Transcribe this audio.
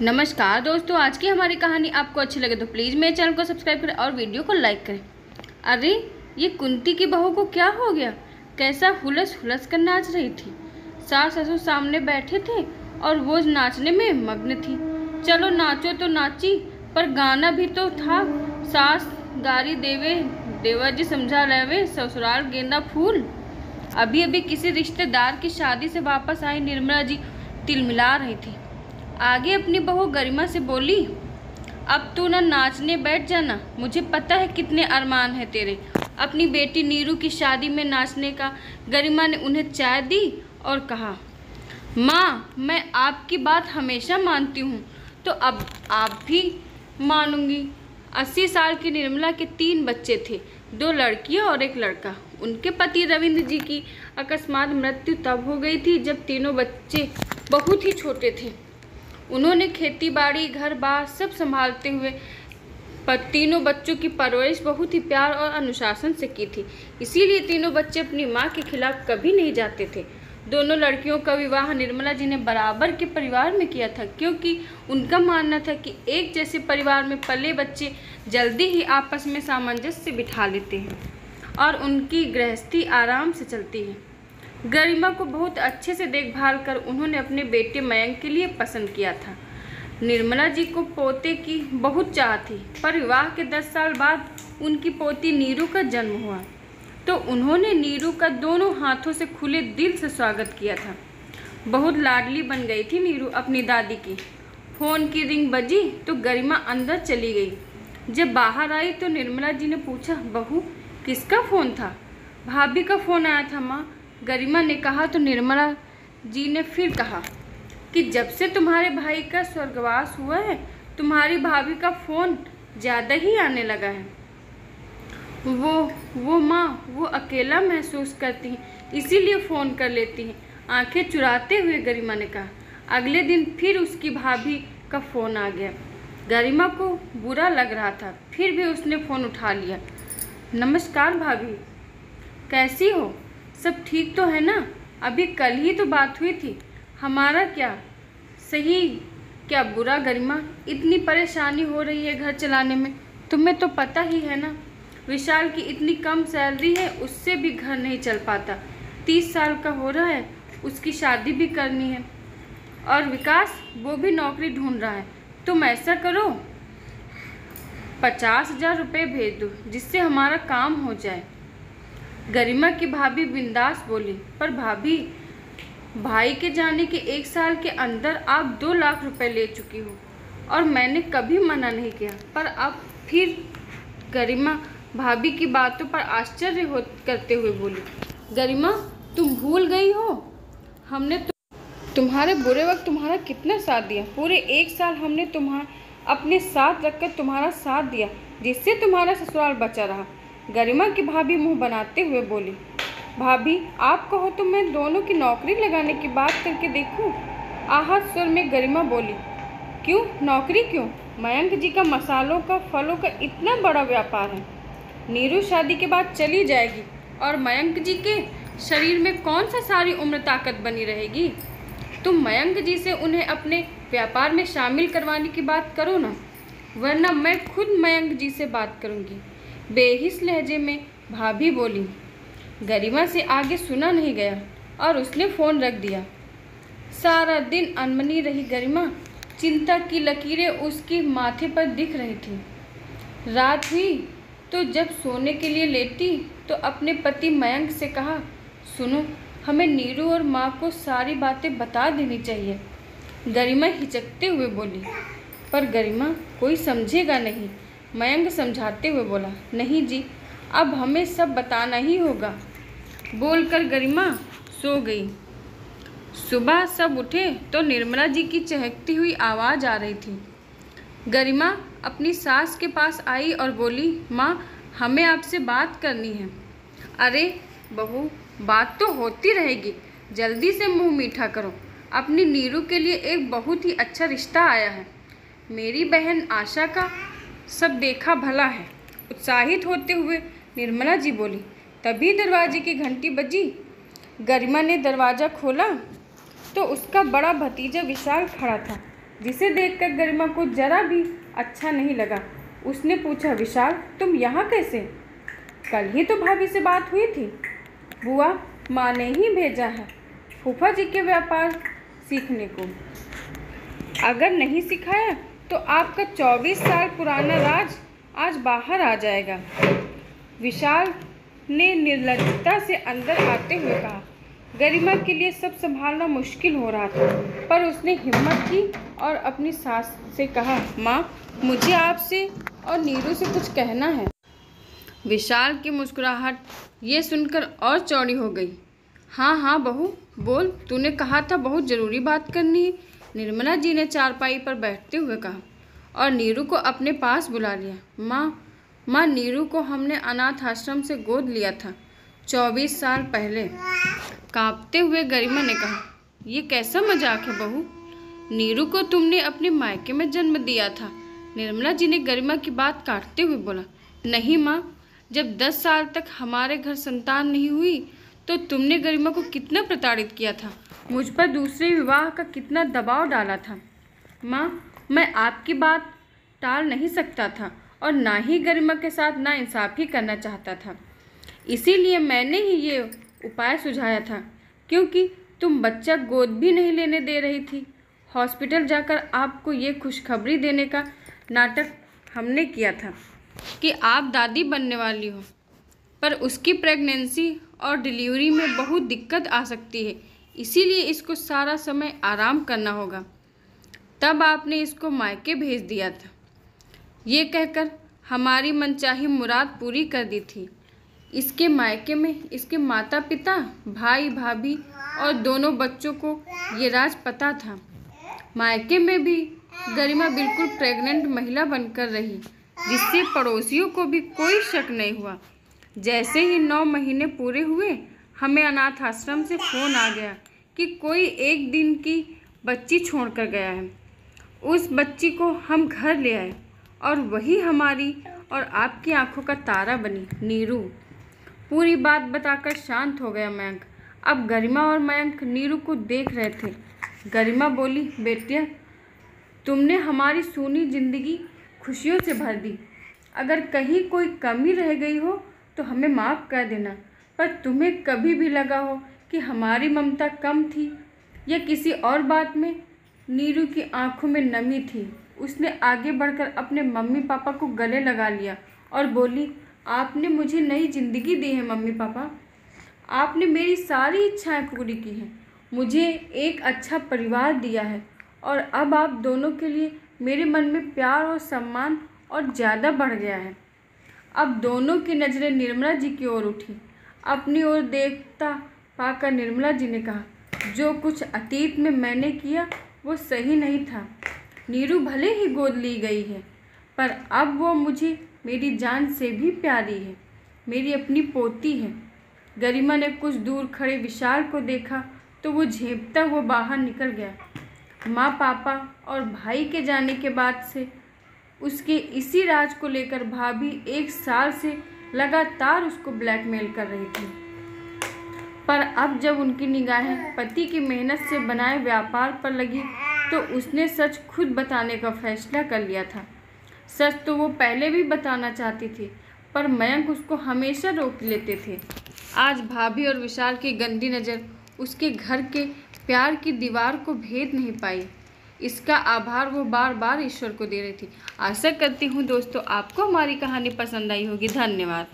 नमस्कार दोस्तों, आज की हमारी कहानी आपको अच्छी लगे तो प्लीज़ मेरे चैनल को सब्सक्राइब करें और वीडियो को लाइक करें। अरे ये कुंती की बहू को क्या हो गया? कैसा हुलस हुलस कर नाच रही थी। सास ससुर सामने बैठे थे और वो नाचने में मग्न थी। चलो नाचो तो नाची, पर गाना भी तो था। सास गारी देवे, देवर जी समझा लेवे, ससुराल गेंदा फूल। अभी अभी किसी रिश्तेदार की शादी से वापस आई निर्मला जी तिलमिला रही थी। आगे अपनी बहू गरिमा से बोली, अब तू ना नाचने बैठ जाना, मुझे पता है कितने अरमान है तेरे अपनी बेटी नीरू की शादी में नाचने का। गरिमा ने उन्हें चाय दी और कहा, माँ मैं आपकी बात हमेशा मानती हूँ, तो अब आप भी मानूंगी। 80 साल की निर्मला के 3 बच्चे थे, 2 लड़कियाँ और 1 लड़का। उनके पति रविंद्र जी की अकस्मात मृत्यु तब हो गई थी जब तीनों बच्चे बहुत ही छोटे थे। उन्होंने खेती बाड़ी घर बार सब संभालते हुए तीनों बच्चों की परवरिश बहुत ही प्यार और अनुशासन से की थी। इसीलिए तीनों बच्चे अपनी माँ के खिलाफ कभी नहीं जाते थे। दोनों लड़कियों का विवाह निर्मला जी ने बराबर के परिवार में किया था, क्योंकि उनका मानना था कि एक जैसे परिवार में पले बच्चे जल्दी ही आपस में सामंजस्य बिठा लेते हैं और उनकी गृहस्थी आराम से चलती है। गरिमा को बहुत अच्छे से देखभाल कर उन्होंने अपने बेटे मयंक के लिए पसंद किया था। निर्मला जी को पोते की बहुत चाह थी, पर विवाह के 10 साल बाद उनकी पोती नीरू का जन्म हुआ तो उन्होंने नीरू का दोनों हाथों से खुले दिल से स्वागत किया था। बहुत लाडली बन गई थी नीरू अपनी दादी की। फ़ोन की रिंग बजी तो गरिमा अंदर चली गई। जब बाहर आई तो निर्मला जी ने पूछा, बहू किसका फ़ोन था? भाभी का फ़ोन आया था माँ, गरिमा ने कहा। तो निर्मला जी ने फिर कहा कि जब से तुम्हारे भाई का स्वर्गवास हुआ है, तुम्हारी भाभी का फ़ोन ज़्यादा ही आने लगा है। वो माँ, वो अकेला महसूस करती हैं, इसीलिए फ़ोन कर लेती हैं, आंखें चुराते हुए गरिमा ने कहा। अगले दिन फिर उसकी भाभी का फ़ोन आ गया। गरिमा को बुरा लग रहा था, फिर भी उसने फ़ोन उठा लिया। नमस्कार भाभी, कैसी हो? सब ठीक तो है ना? अभी कल ही तो बात हुई थी। हमारा क्या सही क्या बुरा गरिमा, इतनी परेशानी हो रही है घर चलाने में, तुम्हें तो पता ही है ना। विशाल की इतनी कम सैलरी है, उससे भी घर नहीं चल पाता। 30 साल का हो रहा है, उसकी शादी भी करनी है। और विकास, वो भी नौकरी ढूंढ रहा है। तुम ऐसा करो, 50,000 रुपये भेज दो, जिससे हमारा काम हो जाए। गरिमा की भाभी बिंदास बोली, पर भाभी, भाई के जाने के 1 साल के अंदर आप 2 लाख रुपए ले चुकी हो और मैंने कभी मना नहीं किया। पर अब फिर गरिमा भाभी की बातों पर आश्चर्य करते हुए बोली, गरिमा तुम भूल गई हो, हमने तुम्हारे बुरे वक्त तुम्हारा कितना साथ दिया। पूरे 1 साल हमने अपने साथ रखकर तुम्हारा साथ दिया, जिससे तुम्हारा ससुराल बचा रहा। गरिमा की भाभी मुंह बनाते हुए बोली, भाभी आप कहो तो मैं दोनों की नौकरी लगाने की बात करके देखूं। आहत स्वर में गरिमा बोली, क्यों नौकरी क्यों? मयंक जी का मसालों का फलों का इतना बड़ा व्यापार है। नीरू शादी के बाद चली जाएगी और मयंक जी के शरीर में कौन सा सारी उम्र ताकत बनी रहेगी। तुम मयंक जी से उन्हें अपने व्यापार में शामिल करवाने की बात करो ना, वरना मैं खुद मयंक जी से बात करूँगी। बेहिस लहजे में भाभी बोली। गरिमा से आगे सुना नहीं गया और उसने फ़ोन रख दिया। सारा दिन अनमनी रही गरिमा, चिंता की लकीरें उसके माथे पर दिख रही थी। रात हुई तो जब सोने के लिए लेटी तो अपने पति मयंक से कहा, सुनो, हमें नीरू और माँ को सारी बातें बता देनी चाहिए। गरिमा हिचकते हुए बोली, पर गरिमा कोई समझेगा नहीं। मयंक समझाते हुए बोला, नहीं जी, अब हमें सब बताना ही होगा। बोलकर गरिमा सो गई। सुबह सब उठे तो निर्मला जी की चहकती हुई आवाज़ आ रही थी। गरिमा अपनी सास के पास आई और बोली, माँ हमें आपसे बात करनी है। अरे बहू, बात तो होती रहेगी, जल्दी से मुंह मीठा करो। अपनी नीरू के लिए एक बहुत ही अच्छा रिश्ता आया है। मेरी बहन आशा का सब देखा भला है। उत्साहित होते हुए निर्मला जी बोली। तभी दरवाजे की घंटी बजी। गरिमा ने दरवाज़ा खोला तो उसका बड़ा भतीजा विशाल खड़ा था। जिसे देखकर गरिमा को जरा भी अच्छा नहीं लगा। उसने पूछा, विशाल तुम यहाँ कैसे? कल ही तो भाभी से बात हुई थी। बुआ, माँ ने ही भेजा है फूफा जी के व्यापार सीखने को। अगर नहीं सिखाया तो आपका 24 साल पुराना राज आज बाहर आ जाएगा। विशाल ने निर्लज्जता से अंदर आते हुए कहा। गरिमा के लिए सब संभालना मुश्किल हो रहा था, पर उसने हिम्मत की और अपनी सास से कहा, माँ मुझे आपसे और नीरू से कुछ कहना है। विशाल की मुस्कुराहट ये सुनकर और चौड़ी हो गई। हाँ हाँ बहू बोल, तूने कहा था बहुत ज़रूरी बात करनी है। निर्मला जी ने चारपाई पर बैठते हुए कहा और नीरू को अपने पास बुला लिया। माँ नीरू को हमने अनाथ आश्रम से गोद लिया था 24 साल पहले। कांपते हुए गरिमा ने कहा, ये कैसा मजाक है बहू? नीरू को तुमने अपने मायके में जन्म दिया था। निर्मला जी ने गरिमा की बात काटते हुए बोला। नहीं माँ, जब 10 साल तक हमारे घर संतान नहीं हुई तो तुमने गरिमा को कितना प्रताड़ित किया था, मुझ पर दूसरे विवाह का कितना दबाव डाला था। माँ, मैं आपकी बात टाल नहीं सकता था और ना ही गरिमा के साथ नाइंसाफ़ी करना चाहता था। इसीलिए मैंने ही ये उपाय सुझाया था, क्योंकि तुम बच्चा गोद भी नहीं लेने दे रही थी। हॉस्पिटल जाकर आपको ये खुशखबरी देने का नाटक हमने किया था कि आप दादी बनने वाली हो, पर उसकी प्रेगनेंसी और डिलीवरी में बहुत दिक्कत आ सकती है, इसीलिए इसको सारा समय आराम करना होगा। तब आपने इसको मायके भेज दिया था। ये कहकर हमारी मनचाही मुराद पूरी कर दी थी। इसके मायके में इसके माता पिता, भाई भाभी और दोनों बच्चों को ये राज पता था। मायके में भी गरिमा बिल्कुल प्रेग्नेंट महिला बनकर रही, जिससे पड़ोसियों को भी कोई शक नहीं हुआ। जैसे ही 9 महीने पूरे हुए, हमें अनाथ आश्रम से फ़ोन आ गया कि कोई 1 दिन की बच्ची छोड़कर गया है। उस बच्ची को हम घर ले आए और वही हमारी और आपकी आंखों का तारा बनी, नीरू। पूरी बात बताकर शांत हो गया मयंक। अब गरिमा और मयंक नीरू को देख रहे थे। गरिमा बोली, बेटिया तुमने हमारी सूनी जिंदगी खुशियों से भर दी। अगर कहीं कोई कमी रह गई हो तो हमें माफ़ कर देना, पर तुम्हें कभी भी लगा हो कि हमारी ममता कम थी या किसी और बात में। नीरू की आंखों में नमी थी। उसने आगे बढ़कर अपने मम्मी पापा को गले लगा लिया और बोली, आपने मुझे नई ज़िंदगी दी है मम्मी पापा। आपने मेरी सारी इच्छाएं पूरी की हैं, मुझे एक अच्छा परिवार दिया है और अब आप दोनों के लिए मेरे मन में प्यार और सम्मान और ज़्यादा बढ़ गया है। अब दोनों की नज़रें निर्मला जी की ओर उठी। अपनी ओर देखता पाकर निर्मला जी ने कहा, जो कुछ अतीत में मैंने किया वो सही नहीं था। नीरू भले ही गोद ली गई है, पर अब वो मुझे मेरी जान से भी प्यारी है, मेरी अपनी पोती है। गरिमा ने कुछ दूर खड़े विशाल को देखा तो वो झेंपता हुआ बाहर निकल गया। माँ, पापा और भाई के जाने के बाद से उसके इसी राज को लेकर भाभी 1 साल से लगातार उसको ब्लैकमेल कर रही थी, पर अब जब उनकी निगाहें पति की मेहनत से बनाए व्यापार पर लगी तो उसने सच खुद बताने का फैसला कर लिया था। सच तो वो पहले भी बताना चाहती थी, पर मयंक उसको हमेशा रोक लेते थे। आज भाभी और विशाल की गंदी नज़र उसके घर के प्यार की दीवार को भेद नहीं पाई। इसका आभार वो बार बार ईश्वर को दे रही थी। आशा करती हूँ दोस्तों आपको हमारी कहानी पसंद आई होगी। धन्यवाद।